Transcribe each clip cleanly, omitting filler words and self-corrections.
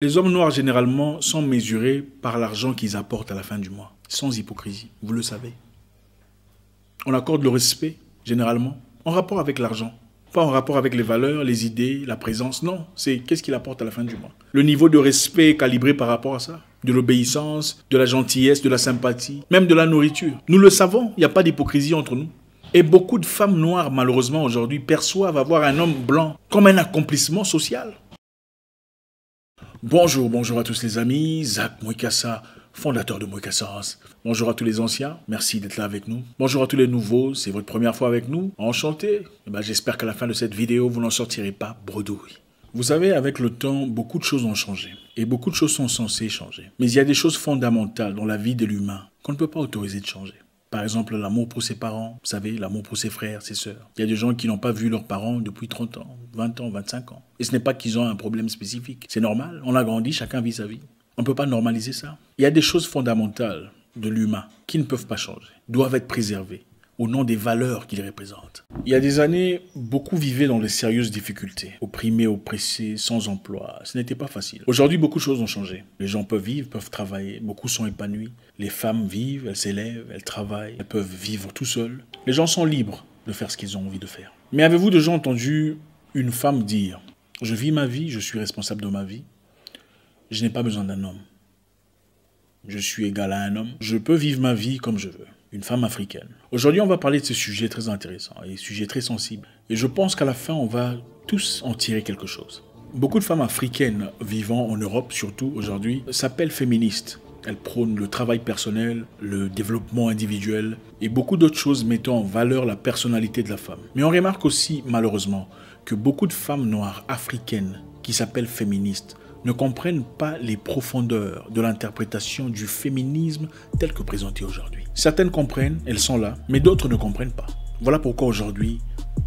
Les hommes noirs, généralement, sont mesurés par l'argent qu'ils apportent à la fin du mois, sans hypocrisie, vous le savez. On accorde le respect, généralement, en rapport avec l'argent. Pas en rapport avec les valeurs, les idées, la présence, non. C'est qu'est-ce qu'il apporte à la fin du mois. Le niveau de respect est calibré par rapport à ça. De l'obéissance, de la gentillesse, de la sympathie, même de la nourriture. Nous le savons, il n'y a pas d'hypocrisie entre nous. Et beaucoup de femmes noires, malheureusement, aujourd'hui, perçoivent avoir un homme blanc comme un accomplissement social. Bonjour à tous les amis, Zach Mwikassa, fondateur de Mwikassance. Bonjour à tous les anciens, merci d'être là avec nous. Bonjour à tous les nouveaux, c'est votre première fois avec nous, enchanté. J'espère qu'à la fin de cette vidéo, vous n'en sortirez pas bredouille. Vous savez, avec le temps, beaucoup de choses ont changé. Et beaucoup de choses sont censées changer. Mais il y a des choses fondamentales dans la vie de l'humain qu'on ne peut pas autoriser de changer. Par exemple, l'amour pour ses parents, vous savez, l'amour pour ses frères, ses sœurs. Il y a des gens qui n'ont pas vu leurs parents depuis 30 ans, 20 ans, 25 ans. Et ce n'est pas qu'ils ont un problème spécifique. C'est normal, on a grandi, chacun vit sa vie. On ne peut pas normaliser ça. Il y a des choses fondamentales de l'humain qui ne peuvent pas changer, doivent être préservées au nom des valeurs qu'ils représentent. Il y a des années, beaucoup vivaient dans de sérieuses difficultés. Opprimés, oppressés, sans emploi. Ce n'était pas facile. Aujourd'hui, beaucoup de choses ont changé. Les gens peuvent vivre, peuvent travailler. Beaucoup sont épanouis. Les femmes vivent, elles s'élèvent, elles travaillent. Elles peuvent vivre tout seules. Les gens sont libres de faire ce qu'ils ont envie de faire. Mais avez-vous déjà entendu une femme dire « Je vis ma vie, je suis responsable de ma vie. Je n'ai pas besoin d'un homme. Je suis égal à un homme. Je peux vivre ma vie comme je veux. » Une femme africaine. Aujourd'hui, on va parler de ce sujet très intéressant et sujet très sensible. Et je pense qu'à la fin, on va tous en tirer quelque chose. Beaucoup de femmes africaines vivant en Europe, surtout aujourd'hui, s'appellent féministes. Elles prônent le travail personnel, le développement individuel et beaucoup d'autres choses mettant en valeur la personnalité de la femme. Mais on remarque aussi, malheureusement, que beaucoup de femmes noires africaines qui s'appellent féministes ne comprennent pas les profondeurs de l'interprétation du féminisme tel que présenté aujourd'hui. Certaines comprennent, elles sont là, mais d'autres ne comprennent pas. Voilà pourquoi aujourd'hui,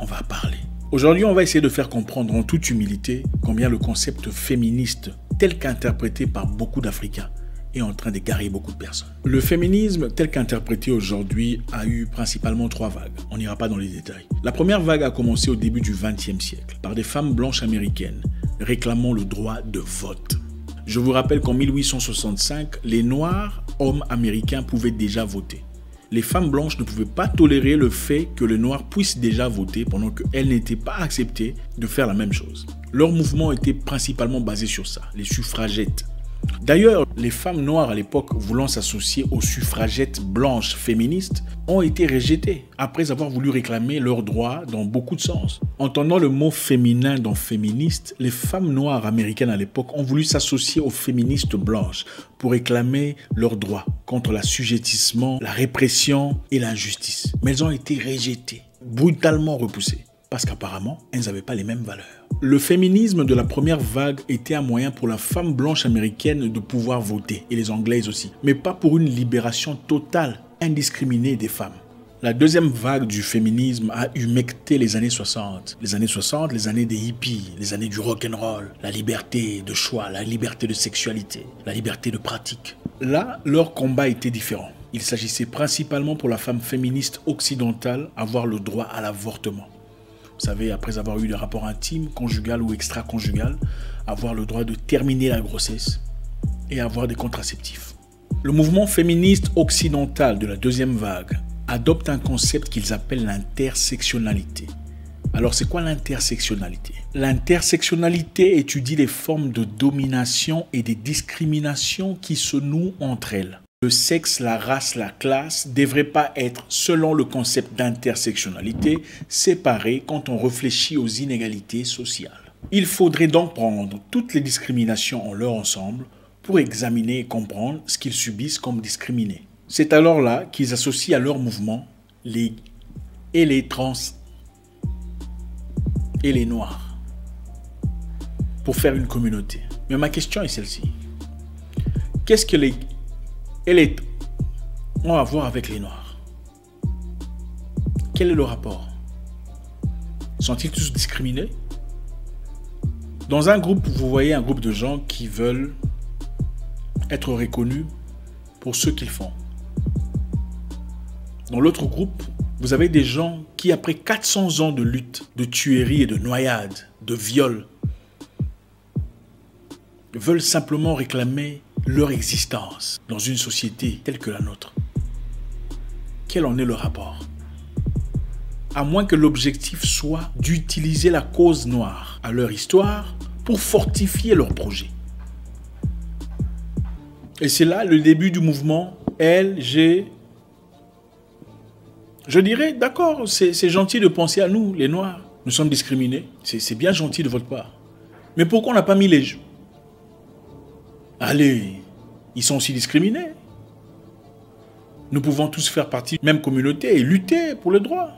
on va parler. Aujourd'hui, on va essayer de faire comprendre en toute humilité combien le concept féministe, tel qu'interprété par beaucoup d'Africains, est en train d'égarer beaucoup de personnes. Le féminisme, tel qu'interprété aujourd'hui, a eu principalement 3 vagues. On n'ira pas dans les détails. La première vague a commencé au début du XXe siècle, par des femmes blanches américaines, réclamant le droit de vote. Je vous rappelle qu'en 1865, les Noirs, hommes américains, pouvaient déjà voter. Les femmes blanches ne pouvaient pas tolérer le fait que les Noirs puissent déjà voter pendant qu'elles n'étaient pas acceptées de faire la même chose. Leur mouvement était principalement basé sur ça, les suffragettes. D'ailleurs, les femmes noires à l'époque voulant s'associer aux suffragettes blanches féministes ont été rejetées après avoir voulu réclamer leurs droits dans beaucoup de sens. Entendant le mot féminin dans féministe, les femmes noires américaines à l'époque ont voulu s'associer aux féministes blanches pour réclamer leurs droits contre l'assujettissement, la répression et l'injustice. Mais elles ont été rejetées, brutalement repoussées, parce qu'apparemment, elles n'avaient pas les mêmes valeurs. Le féminisme de la première vague était un moyen pour la femme blanche américaine de pouvoir voter, et les anglaises aussi, mais pas pour une libération totale, indiscriminée des femmes. La deuxième vague du féminisme a humecté les années 60. Les années 60, les années des hippies, les années du rock'n'roll, la liberté de choix, la liberté de sexualité, la liberté de pratique. Là, leur combat était différent. Il s'agissait principalement pour la femme féministe occidentale avoir le droit à l'avortement. Vous savez, après avoir eu des rapports intimes, conjugal ou extra-conjugal, avoir le droit de terminer la grossesse et avoir des contraceptifs. Le mouvement féministe occidental de la deuxième vague adopte un concept qu'ils appellent l'intersectionnalité. Alors, c'est quoi l'intersectionnalité? L'intersectionnalité étudie les formes de domination et des discriminations qui se nouent entre elles. Le sexe, la race, la classe ne devraient pas être, selon le concept d'intersectionnalité, séparés quand on réfléchit aux inégalités sociales. Il faudrait donc prendre toutes les discriminations en leur ensemble pour examiner et comprendre ce qu'ils subissent comme discriminés. C'est alors là qu'ils associent à leur mouvement les trans et les noirs pour faire une communauté. Mais ma question est celle-ci. Qu'est-ce que les ont à voir avec les Noirs? Quel est le rapport? Sont-ils tous discriminés? Dans un groupe, vous voyez un groupe de gens qui veulent être reconnus pour ce qu'ils font. Dans l'autre groupe, vous avez des gens qui, après 400 ans de lutte, de tuerie et de noyade, de viol, veulent simplement réclamer leur existence dans une société telle que la nôtre. Quel en est le rapport? À moins que l'objectif soit d'utiliser la cause noire à leur histoire pour fortifier leur projet. Et c'est là le début du mouvement LG. Je dirais, d'accord, c'est gentil de penser à nous, les Noirs. Nous sommes discriminés. C'est bien gentil de votre part. Mais pourquoi on n'a pas mis les... Allez, ils sont aussi discriminés. Nous pouvons tous faire partie de la même communauté et lutter pour le droit.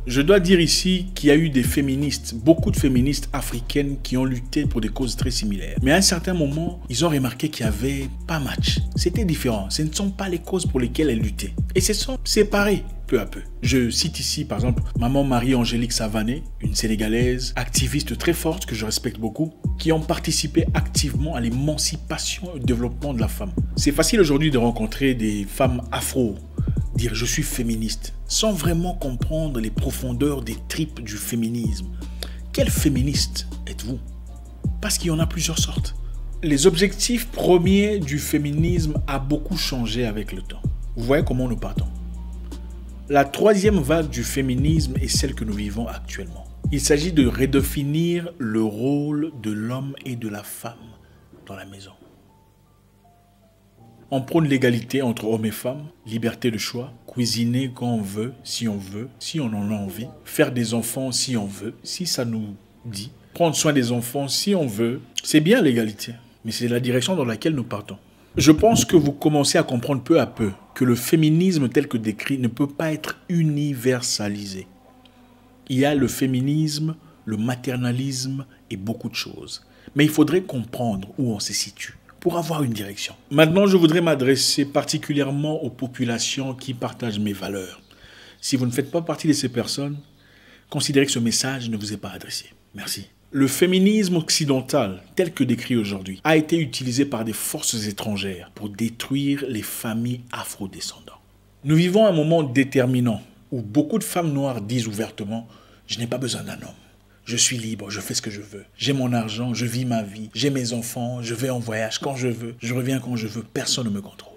Je dois dire ici qu'il y a eu des féministes, beaucoup de féministes africaines qui ont lutté pour des causes très similaires. Mais à un certain moment, ils ont remarqué qu'il n'y avait pas match. C'était différent. Ce ne sont pas les causes pour lesquelles elles luttaient. Et se sont séparées peu à peu. Je cite ici, par exemple, maman Marie-Angélique Savané, une Sénégalaise, activiste très forte que je respecte beaucoup, qui ont participé activement à l'émancipation et au développement de la femme. C'est facile aujourd'hui de rencontrer des femmes afro, dire je suis féministe, sans vraiment comprendre les profondeurs des tripes du féminisme. Quel féministe êtes-vous? Parce qu'il y en a plusieurs sortes. Les objectifs premiers du féminisme ont beaucoup changé avec le temps. Vous voyez comment nous partons. La troisième vague du féminisme est celle que nous vivons actuellement. Il s'agit de redéfinir le rôle de l'homme et de la femme dans la maison. On prône l'égalité entre hommes et femmes, liberté de choix, cuisiner quand on veut, si on en a envie, faire des enfants si on veut, si ça nous dit, prendre soin des enfants si on veut. C'est bien l'égalité, mais c'est la direction dans laquelle nous partons. Je pense que vous commencez à comprendre peu à peu que le féminisme tel que décrit ne peut pas être universalisé. Il y a le féminisme, le maternalisme et beaucoup de choses. Mais il faudrait comprendre où on se situe pour avoir une direction. Maintenant, je voudrais m'adresser particulièrement aux populations qui partagent mes valeurs. Si vous ne faites pas partie de ces personnes, considérez que ce message ne vous est pas adressé. Merci. Le féminisme occidental, tel que décrit aujourd'hui, a été utilisé par des forces étrangères pour détruire les familles afrodescendantes. Nous vivons un moment déterminant où beaucoup de femmes noires disent ouvertement « Je n'ai pas besoin d'un homme. Je suis libre, je fais ce que je veux. J'ai mon argent, je vis ma vie. J'ai mes enfants, je vais en voyage quand je veux. Je reviens quand je veux. Personne ne me contrôle. »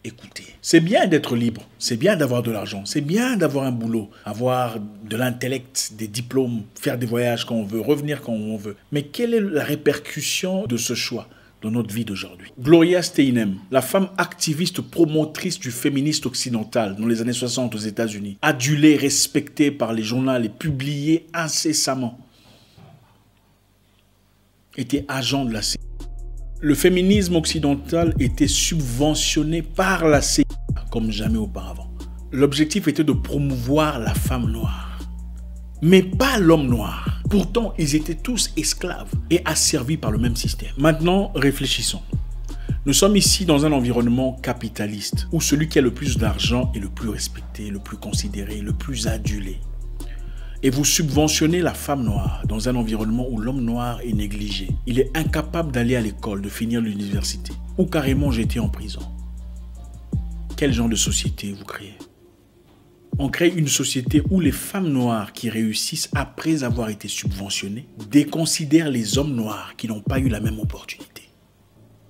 Écoutez, c'est bien d'être libre, c'est bien d'avoir de l'argent, c'est bien d'avoir un boulot, avoir de l'intellect, des diplômes, faire des voyages quand on veut, revenir quand on veut. Mais quelle est la répercussion de ce choix dans notre vie d'aujourd'hui? Gloria Steinem, la femme activiste promotrice du féministe occidental dans les années 60 aux États-Unis, adulée, respectée par les journaux et publiée incessamment, était agent de la CIA. Le féminisme occidental était subventionné par la CIA comme jamais auparavant. L'objectif était de promouvoir la femme noire, mais pas l'homme noir. Pourtant, ils étaient tous esclaves et asservis par le même système. Maintenant, réfléchissons. Nous sommes ici dans un environnement capitaliste où celui qui a le plus d'argent est le plus respecté, le plus considéré, le plus adulé. Et vous subventionnez la femme noire dans un environnement où l'homme noir est négligé. Il est incapable d'aller à l'école, de finir l'université, ou carrément jeté en prison. Quel genre de société vous créez? On crée une société où les femmes noires qui réussissent après avoir été subventionnées déconsidèrent les hommes noirs qui n'ont pas eu la même opportunité.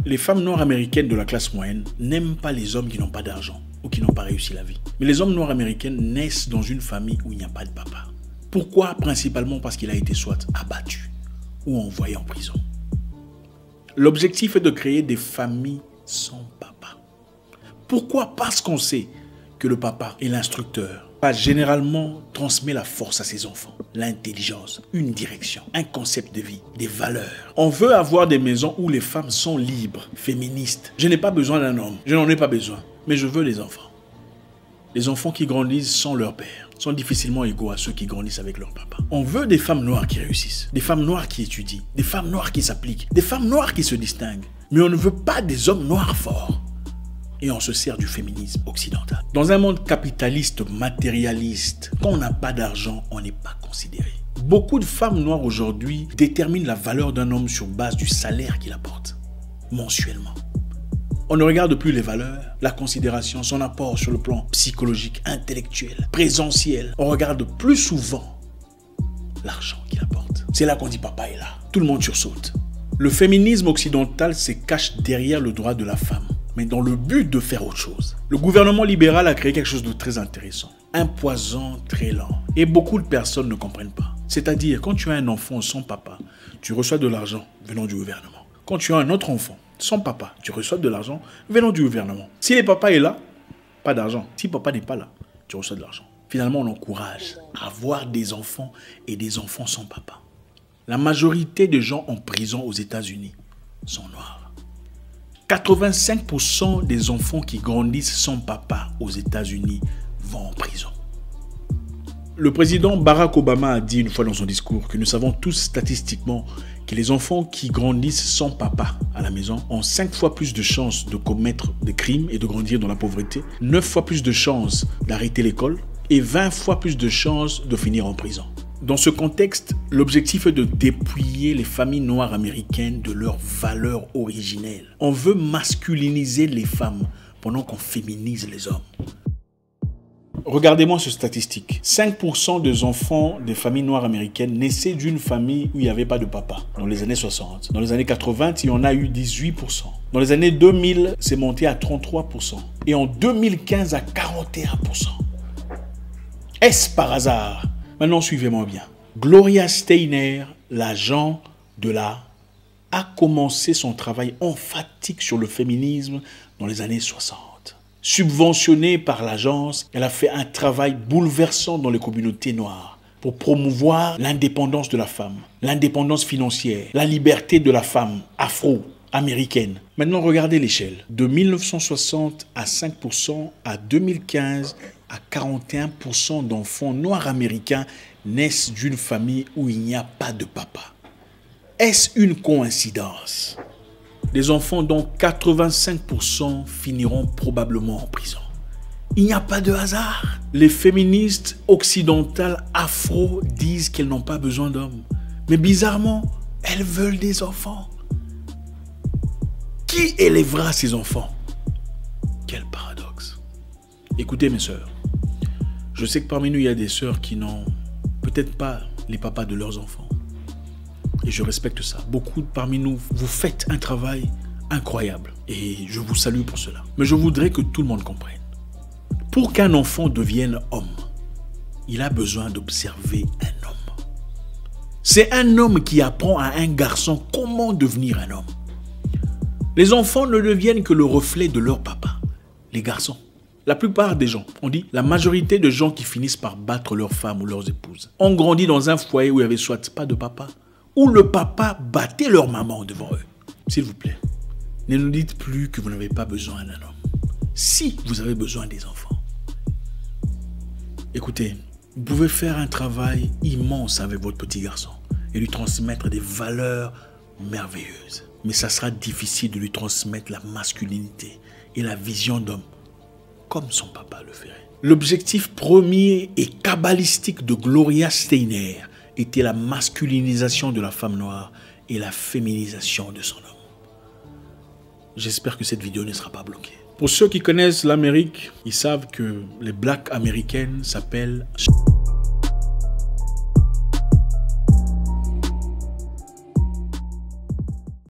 Les femmes noires américaines de la classe moyenne n'aiment pas les hommes qui n'ont pas d'argent ou qui n'ont pas réussi la vie. Mais les hommes noirs américains naissent dans une famille où il n'y a pas de papa. Pourquoi? Principalement parce qu'il a été soit abattu ou envoyé en prison. L'objectif est de créer des familles sans papa. Pourquoi? Parce qu'on sait que le papa est l'instructeur. Généralement, transmet la force à ses enfants, l'intelligence, une direction, un concept de vie, des valeurs. On veut avoir des maisons où les femmes sont libres, féministes. Je n'ai pas besoin d'un homme, je n'en ai pas besoin, mais je veux des enfants. Les enfants qui grandissent sans leur père sont difficilement égaux à ceux qui grandissent avec leur papa. On veut des femmes noires qui réussissent, des femmes noires qui étudient, des femmes noires qui s'appliquent, des femmes noires qui se distinguent. Mais on ne veut pas des hommes noirs forts. Et on se sert du féminisme occidental. Dans un monde capitaliste, matérialiste, quand on n'a pas d'argent, on n'est pas considéré. Beaucoup de femmes noires aujourd'hui déterminent la valeur d'un homme sur base du salaire qu'il apporte, mensuellement. On ne regarde plus les valeurs, la considération, son apport sur le plan psychologique, intellectuel, présentiel. On regarde plus souvent l'argent qu'il apporte. C'est là qu'on dit papa est là. Tout le monde sursaute. Le féminisme occidental se cache derrière le droit de la femme, mais dans le but de faire autre chose. Le gouvernement libéral a créé quelque chose de très intéressant. Un poison très lent. Et beaucoup de personnes ne comprennent pas. C'est-à-dire, quand tu as un enfant sans papa, tu reçois de l'argent venant du gouvernement. Quand tu as un autre enfant sans papa, tu reçois de l'argent venant du gouvernement. Si le papa est là, pas d'argent. Si papa n'est pas là, tu reçois de l'argent. Finalement, on encourage à avoir des enfants et des enfants sans papa. La majorité des gens en prison aux États-Unis sont noirs. 85% des enfants qui grandissent sans papa aux États-Unis vont en prison. Le président Barack Obama a dit une fois dans son discours que nous savons tous statistiquement que les enfants qui grandissent sans papa à la maison ont 5 fois plus de chances de commettre des crimes et de grandir dans la pauvreté, 9 fois plus de chances d'arrêter l'école et 20 fois plus de chances de finir en prison. Dans ce contexte, l'objectif est de dépouiller les familles noires américaines de leurs valeurs originelles. On veut masculiniser les femmes pendant qu'on féminise les hommes. Regardez-moi cette statistique. 5% des enfants des familles noires américaines naissaient d'une famille où il n'y avait pas de papa dans les années 60. Dans les années 80, il y en a eu 18%. Dans les années 2000, c'est monté à 33%. Et en 2015, à 41%. Est-ce par hasard? Maintenant, suivez-moi bien. Gloria Steiner, l'agent de la, a commencé son travail emphatique sur le féminisme dans les années 60. Subventionnée par l'agence, elle a fait un travail bouleversant dans les communautés noires pour promouvoir l'indépendance de la femme, l'indépendance financière, la liberté de la femme afro-américaine. Maintenant, regardez l'échelle. De 1960 à 5%, à 2015, à 41% d'enfants noirs américains naissent d'une famille où il n'y a pas de papa. Est-ce une coïncidence? Les enfants dont 85% finiront probablement en prison. Il n'y a pas de hasard. Les féministes occidentales afro disent qu'elles n'ont pas besoin d'hommes. Mais bizarrement, elles veulent des enfants. Qui élèvera ces enfants? Quel paradoxe. Écoutez mes sœurs, je sais que parmi nous, il y a des sœurs qui n'ont peut-être pas les papas de leurs enfants. Et je respecte ça. Beaucoup parmi nous, vous faites un travail incroyable. Et je vous salue pour cela. Mais je voudrais que tout le monde comprenne. Pour qu'un enfant devienne homme, il a besoin d'observer un homme. C'est un homme qui apprend à un garçon comment devenir un homme. Les enfants ne deviennent que le reflet de leur papa, les garçons. La plupart des gens, on dit, la majorité de gens qui finissent par battre leurs femmes ou leurs épouses, ont grandi dans un foyer où il n'y avait soit pas de papa, ou le papa battait leur maman devant eux. S'il vous plaît, ne nous dites plus que vous n'avez pas besoin d'un homme. Si vous avez besoin des enfants. Écoutez, vous pouvez faire un travail immense avec votre petit garçon et lui transmettre des valeurs merveilleuses. Mais ça sera difficile de lui transmettre la masculinité et la vision d'homme comme son papa le ferait. L'objectif premier et kabbalistique de Gloria Steiner était la masculinisation de la femme noire et la féminisation de son homme. J'espère que cette vidéo ne sera pas bloquée. Pour ceux qui connaissent l'Amérique, ils savent que les blacks américaines s'appellent